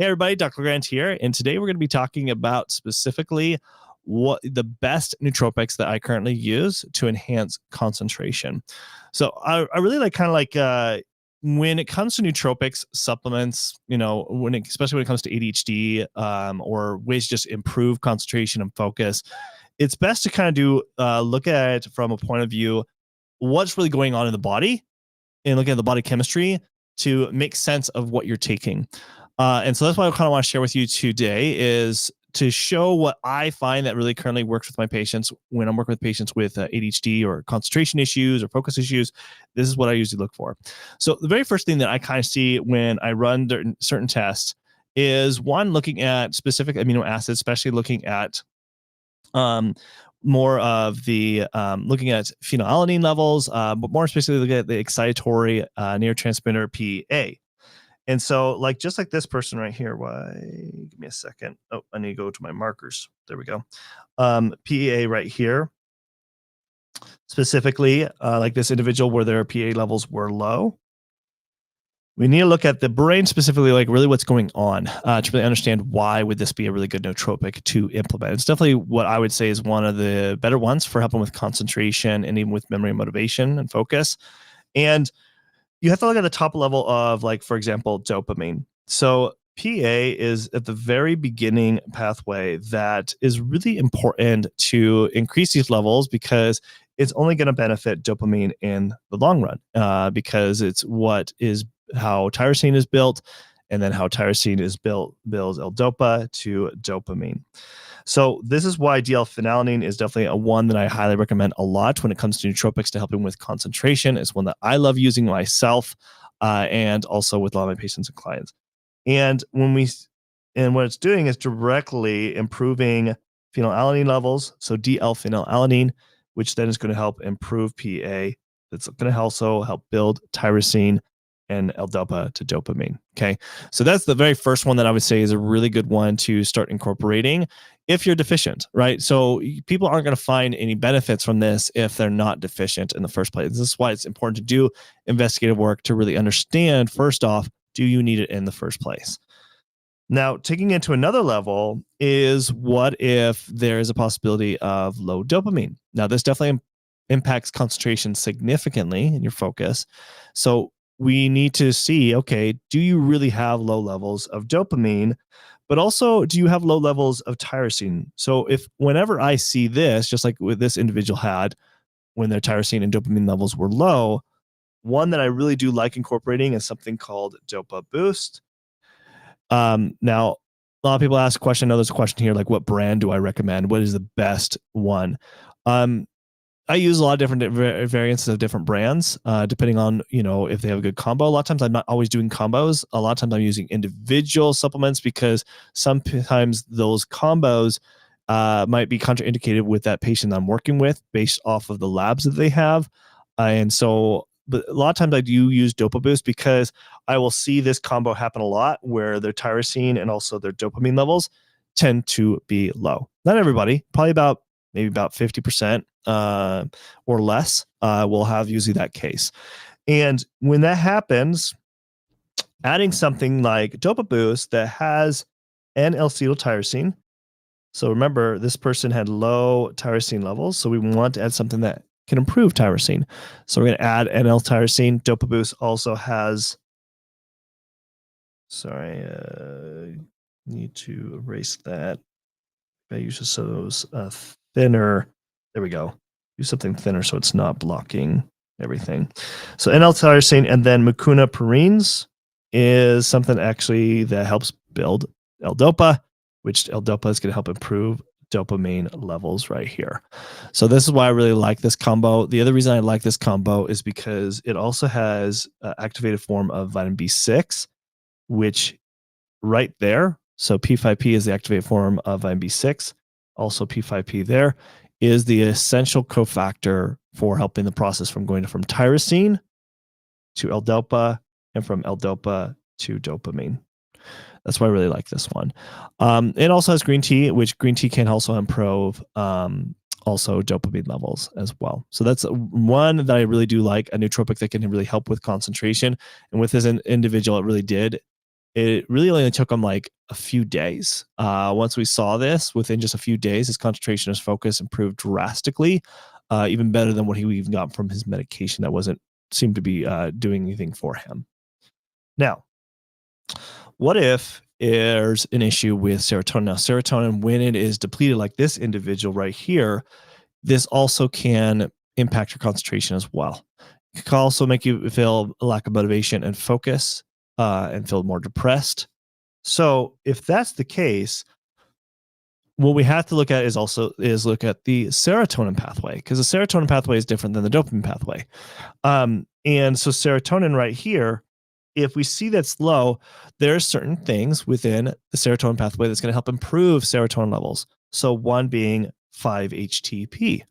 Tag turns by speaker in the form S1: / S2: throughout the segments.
S1: Hey everybody, Dr. Grant here, and today we're going to be talking about specifically what the best nootropics that I currently use to enhance concentration. So I really when it comes to nootropics supplements, especially when it comes to ADHD or ways to just improve concentration and focus, it's best to kind of look at it from a point of view what's really going on in the body and look at the body chemistry to make sense of what you're taking. And so that's what I kind of want to share with you today is to show what I find that really currently works with my patients when I'm working with patients with ADHD or concentration issues or focus issues. This is what I usually look for. So the very first thing that I kind of see when I run certain tests is one, looking at specific amino acids, especially looking at more of the looking at phenylalanine levels, but more specifically looking at the excitatory neurotransmitter PA. And so just like this person right here, give me a second. Oh, I need to go to my markers. There we go. PA right here, specifically like this individual where their PA levels were low. We need to look at the brain specifically, like really what's going on to really understand why would this be a really good nootropic to implement. It's definitely what I would say is one of the better ones for helping with concentration and even with memory and motivation and focus. And you have to look at the top level of, like, for example, dopamine. So PA is at the very beginning pathway that is really important to increase these levels because it's only going to benefit dopamine in the long run because it's how tyrosine is built, and then how tyrosine is built builds L-DOPA to dopamine. So this is why DL-phenylalanine is definitely a one that I highly recommend a lot when it comes to nootropics to helping with concentration. It's one that I love using myself and also with a lot of my patients and clients. And what it's doing is directly improving phenylalanine levels, so DL-phenylalanine, which then is going to help improve PA. That's going to also help build tyrosine and L-DOPA to dopamine. Okay. So that's the very first one that I would say is a really good one to start incorporating if you're deficient, right? So people aren't going to find any benefits from this if they're not deficient in the first place. This is why it's important to do investigative work to really understand, first off, do you need it in the first place? Now, taking it to another level is what if there is a possibility of low dopamine? Now, this definitely impacts concentration significantly in your focus. So we need to see, okay, do you really have low levels of dopamine, but also do you have low levels of tyrosine? So whenever I see this, just like with this individual had, when their tyrosine and dopamine levels were low, one that I really do like incorporating is something called Dopa Boost. Now, a lot of people ask a question. I know there's a question here, like what brand do I recommend? What is the best one? I use a lot of different variants of different brands, depending on, if they have a good combo. A lot of times I'm not always doing combos. A lot of times I'm using individual supplements because sometimes those combos might be contraindicated with that patient I'm working with based off of the labs that they have. But a lot of times I do use Dopa Boost because I will see this combo happen a lot where their tyrosine and also their dopamine levels tend to be low. Not everybody, probably maybe about 50% or less will have usually that case. And when that happens, adding something like Dopa Boost that has N-L-acetyltyrosine. So remember, this person had low tyrosine levels, so we want to add something that can improve tyrosine. So we're going to add N-L-tyrosine. Dopa Boost also has, need to erase that. I use those thinner. There we go. Use something thinner so it's not blocking everything. So N-L-tyrosine and then mucuna prurines is something actually that helps build L-DOPA, which L-DOPA is going to help improve dopamine levels right here. So this is why I really like this combo. The other reason I like this combo is because it also has an activated form of vitamin B6, which right there. So P5P is the activated form of vitamin B6. Also P5P there is the essential cofactor for helping the process from going from tyrosine to L-DOPA and from L-DOPA to dopamine. That's why I really like this one. It also has green tea, which green tea can also improve also dopamine levels as well. So that's one that I really do like, a nootropic that can really help with concentration. And with this individual, it really did it really only took him like a few days. Once we saw this, within just a few days, his concentration, his focus improved drastically, even better than what he even got from his medication that wasn't seemed to be doing anything for him. Now, what if there's an issue with serotonin? Now, serotonin, when it is depleted like this individual right here, this also can impact your concentration as well. It can also make you feel a lack of motivation and focus and feel more depressed. So if that's the case, what we have to look at is look at the serotonin pathway, because the serotonin pathway is different than the dopamine pathway. And so serotonin right here, if we see that's low, there are certain things within the serotonin pathway that's going to help improve serotonin levels. So one being 5-HTP.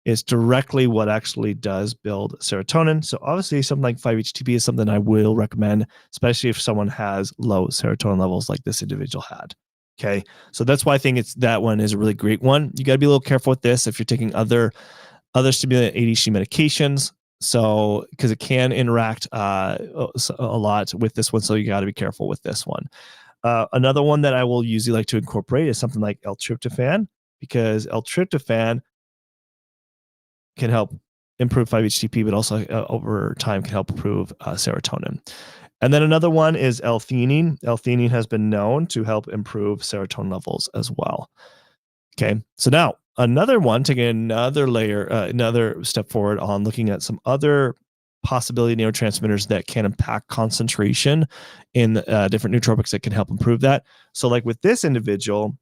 S1: It's directly what actually does build serotonin. So obviously something like 5-HTP is something I will recommend, especially if someone has low serotonin levels like this individual had. Okay. So that's why I think that one is a really great one. You got to be a little careful with this if you're taking other stimulant ADHD medications. So, because it can interact a lot with this one. So you got to be careful with this one. Another one that I will usually like to incorporate is something like L-tryptophan, because L-tryptophan can help improve 5-HTP, but also over time can help improve serotonin. And then another one is L-theanine. L-theanine has been known to help improve serotonin levels as well. Okay, so now another one, taking another layer, another step forward on looking at some other possibility neurotransmitters that can impact concentration in different nootropics that can help improve that. So like with this individual,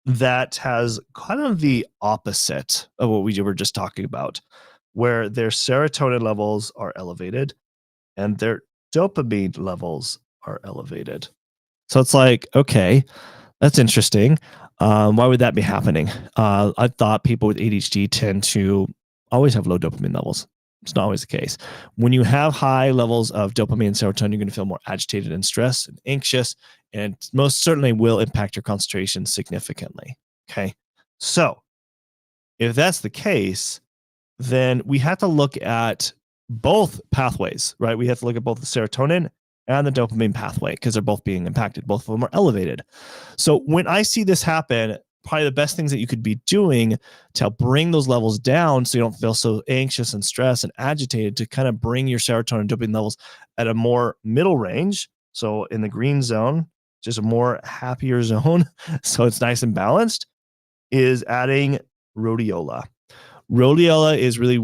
S1: that has kind of the opposite of what we were just talking about, where their serotonin levels are elevated and their dopamine levels are elevated. So it's like, okay, that's interesting. Why would that be happening? I thought people with ADHD tend to always have low dopamine levels. It's not always the case. When you have high levels of dopamine and serotonin, you're going to feel more agitated and stressed and anxious, and most certainly will impact your concentration significantly. Okay. So if that's the case, then we have to look at both pathways, right? We have to look at both the serotonin and the dopamine pathway because they're both being impacted. Both of them are elevated. So when I see this happen, probably the best things that you could be doing to help bring those levels down so you don't feel so anxious and stressed and agitated, to kind of bring your serotonin and dopamine levels at a more middle range. So in the green zone, just a more happier zone, so it's nice and balanced, is adding rhodiola. Rhodiola is really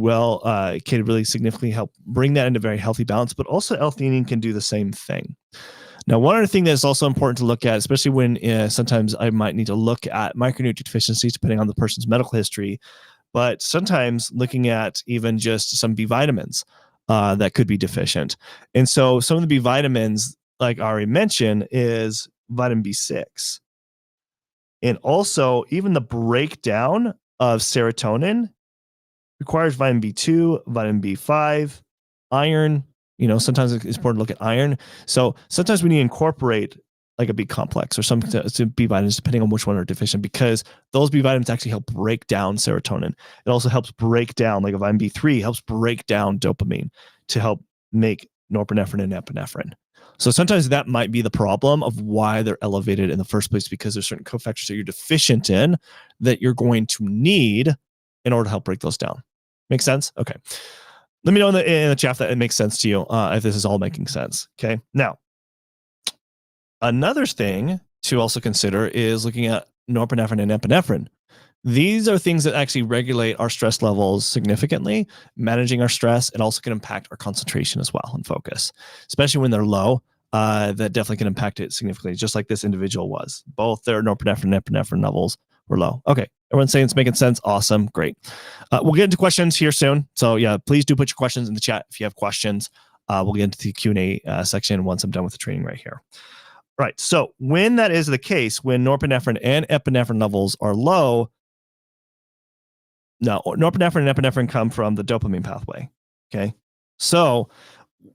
S1: can really significantly help bring that into very healthy balance, but also L-theanine can do the same thing. Now, one other thing that's also important to look at, especially when sometimes I might need to look at micronutrient deficiencies depending on the person's medical history, but sometimes looking at even just some B vitamins that could be deficient. And so some of the B vitamins, like I already mentioned, is vitamin B6. And also even the breakdown of serotonin requires vitamin B2, vitamin B5, iron. Sometimes it's important to look at iron. So sometimes we need to incorporate like a B complex or some B vitamins, depending on which one are deficient, because those B vitamins actually help break down serotonin. It also helps break down, like a vitamin B3 helps break down dopamine to help make norepinephrine and epinephrine. So sometimes that might be the problem of why they're elevated in the first place, because there's certain cofactors that you're deficient in that you're going to need in order to help break those down. Make sense? Okay. Let me know in the chat that it makes sense to you, if this is all making sense. Okay. Now, another thing to also consider is looking at norepinephrine and epinephrine. These are things that actually regulate our stress levels significantly. Managing our stress, it also can impact our concentration as well and focus, especially when they're low. That definitely can impact it significantly, just like this individual was. Both their norepinephrine and epinephrine levels were low. Okay, everyone's saying it's making sense. Awesome, great. We'll get into questions here soon. So yeah, please do put your questions in the chat if you have questions. We'll get into the Q&A section once I'm done with the training right here. Right, so when that is the case, when norepinephrine and epinephrine levels are low, now norepinephrine and epinephrine come from the dopamine pathway, okay? So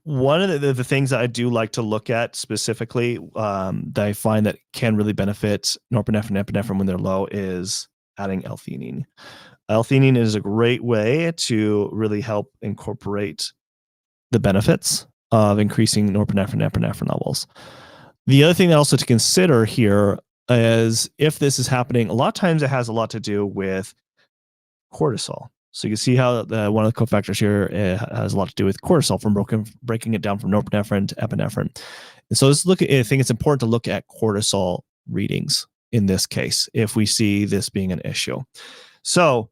S1: one of the things that I do like to look at specifically that I find that can really benefit norepinephrine and epinephrine when they're low is adding L-theanine. L-theanine is a great way to really help incorporate the benefits of increasing norepinephrine and epinephrine levels. The other thing that also to consider here is if this is happening, a lot of times it has a lot to do with cortisol. So you can see how one of the cofactors here has a lot to do with cortisol from breaking it down from norepinephrine to epinephrine. And so let's look at, I think it's important to look at cortisol readings in this case, if we see this being an issue. So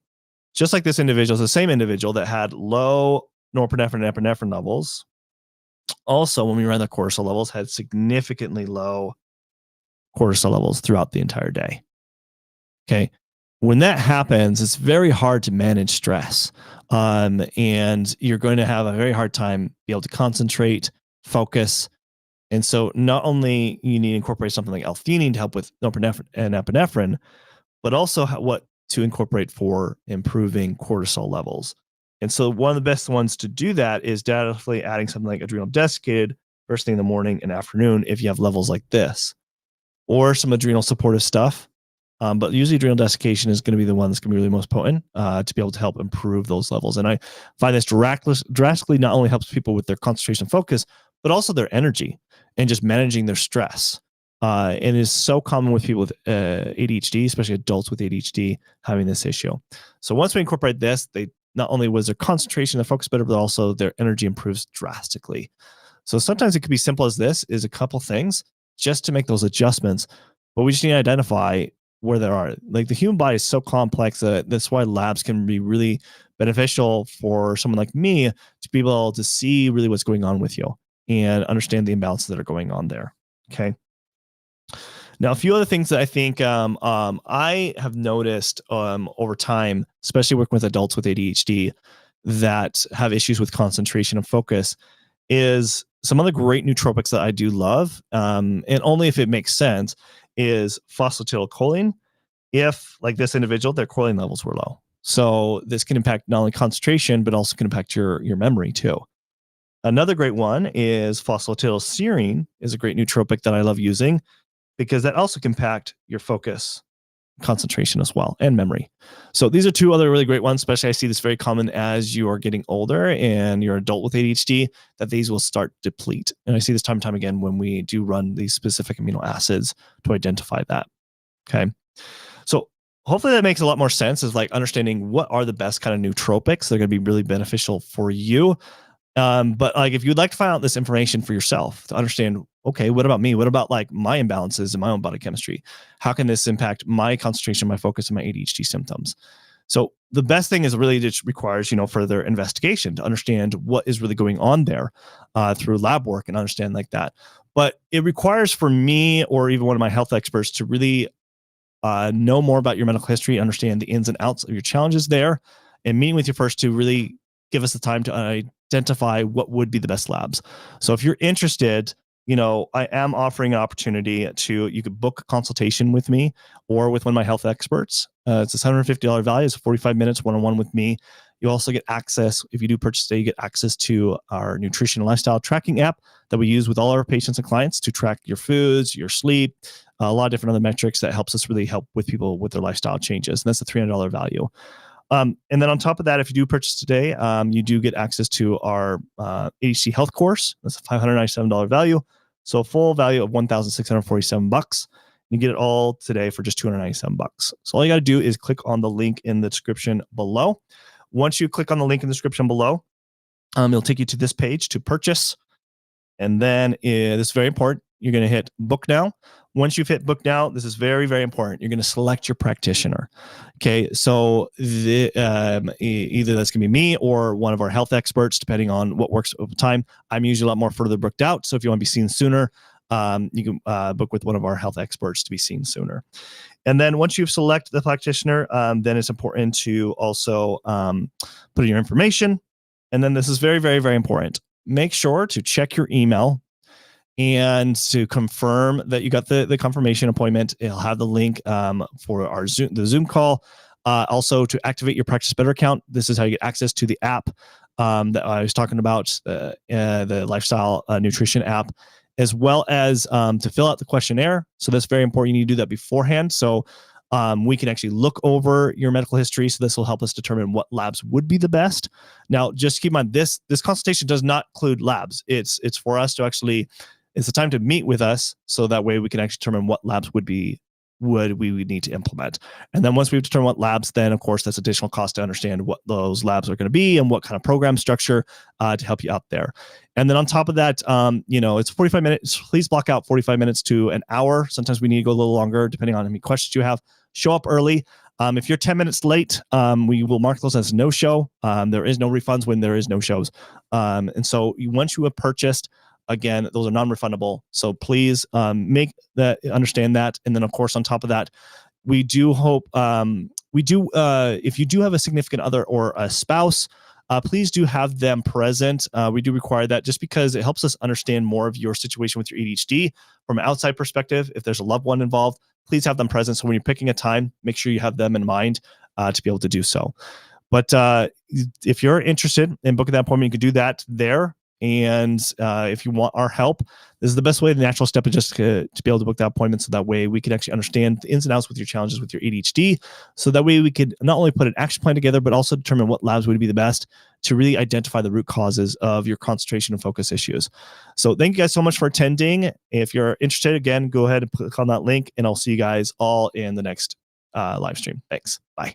S1: just like this individual, it's the same individual that had low norepinephrine and epinephrine levels. Also, when we ran the cortisol levels, had significantly low cortisol levels throughout the entire day. Okay. When that happens, it's very hard to manage stress. And you're going to have a very hard time be able to concentrate, focus. And so not only you need to incorporate something like L-theanine to help with norepinephrine and epinephrine, but also what to incorporate for improving cortisol levels. And so one of the best ones to do that is definitely adding something like adrenal desiccated first thing in the morning and afternoon if you have levels like this, or some adrenal supportive stuff. But usually adrenal desiccation is going to be the one that's going to be really most potent to be able to help improve those levels. And I find this drastically not only helps people with their concentration and focus, but also their energy and just managing their stress. And it is so common with people with ADHD, especially adults with ADHD, having this issue. So once we incorporate this, they not only was their concentration, their focus better, but also their energy improves drastically. So sometimes it could be simple as this, is a couple things just to make those adjustments, but we just need to identify where there are. Like the human body is so complex that that's why labs can be really beneficial for someone like me to be able to see really what's going on with you and understand the imbalances that are going on there. Okay. Now, a few other things that I think I have noticed over time, especially working with adults with ADHD that have issues with concentration and focus, is some other great nootropics that I do love, and only if it makes sense, is phosphatidylcholine. If, like this individual, their choline levels were low. So this can impact not only concentration, but also can impact your memory too. Another great one is phosphatidylserine, is a great nootropic that I love using because that also can impact your focus, concentration as well, and memory. So these are two other really great ones, especially I see this very common as you are getting older and you're an adult with ADHD, that these will start to deplete. And I see this time and time again when we do run these specific amino acids to identify that. Okay. So hopefully that makes a lot more sense, is like understanding what are the best kind of nootropics that are going to be really beneficial for you. But like, if you'd like to find out this information for yourself to understand, okay, what about me? What about like my imbalances in my own body chemistry? How can this impact my concentration, my focus, and my ADHD symptoms? So the best thing is really just requires, further investigation to understand what is really going on there through lab work and understand like that. But it requires for me or even one of my health experts to really know more about your medical history, understand the ins and outs of your challenges there, and meeting with you first to really give us the time to identify what would be the best labs. So if you're interested, I am offering an opportunity you could book a consultation with me or with one of my health experts. It's a $750 value. It's 45 minutes one-on-one with me. You also get access, if you do purchase today, you get access to our nutrition and lifestyle tracking app that we use with all our patients and clients to track your foods, your sleep, a lot of different other metrics that helps us really help with people with their lifestyle changes. And that's a $300 value. And then on top of that, if you do purchase today, you do get access to our ADHD health course. That's a $597 value. So a full value of $1,647. You get it all today for just $297. So all you got to do is click on the link in the description below. Once you click on the link in the description below, it'll take you to this page to purchase. And then this is very important. You're going to hit book now. Once you've hit book now, this is very, very important. You're going to select your practitioner. Okay. So either that's going to be me or one of our health experts, depending on what works over time. I'm usually a lot more further booked out. So if you want to be seen sooner, you can book with one of our health experts to be seen sooner. And then once you've selected the practitioner, then it's important to also put in your information. And then this is very, very, very important. Make sure to check your email and to confirm that you got the confirmation appointment. It'll have the link for our Zoom call. Also to activate your Practice Better account. This is how you get access to the app that I was talking about, the lifestyle nutrition app, as well as to fill out the questionnaire. So that's very important. You need to do that beforehand. So we can actually look over your medical history. So this will help us determine what labs would be the best. Now, just keep in mind, this consultation does not include labs. It's for us to actually It's the time to meet with us, so that way we can actually determine what labs would we would need to implement. And then once we've determined what labs, then of course that's additional cost to understand what those labs are going to be and what kind of program structure to help you out there. And then on top of that, it's 45 minutes. Please block out 45 minutes to an hour. Sometimes we need to go a little longer depending on how many questions you have. Show up early. If you're 10 minutes late, we will mark those as no show. There is no refunds when there is no shows. And so once you have purchased, again, those are non-refundable. So please understand that. And then, of course, on top of that, we do hope, if you do have a significant other or a spouse, please do have them present. We do require that just because it helps us understand more of your situation with your ADHD from an outside perspective. If there's a loved one involved, please have them present. So when you're picking a time, make sure you have them in mind to be able to do so. But if you're interested in booking that appointment, you can do that there. And if you want our help, this is the best way. The natural step is just to be able to book that appointment, so that way we can actually understand the ins and outs with your challenges with your ADHD. So that way we could not only put an action plan together, but also determine what labs would be the best to really identify the root causes of your concentration and focus issues. So thank you guys so much for attending. If you're interested, again, go ahead and click on that link, and I'll see you guys all in the next live stream. Thanks. Bye.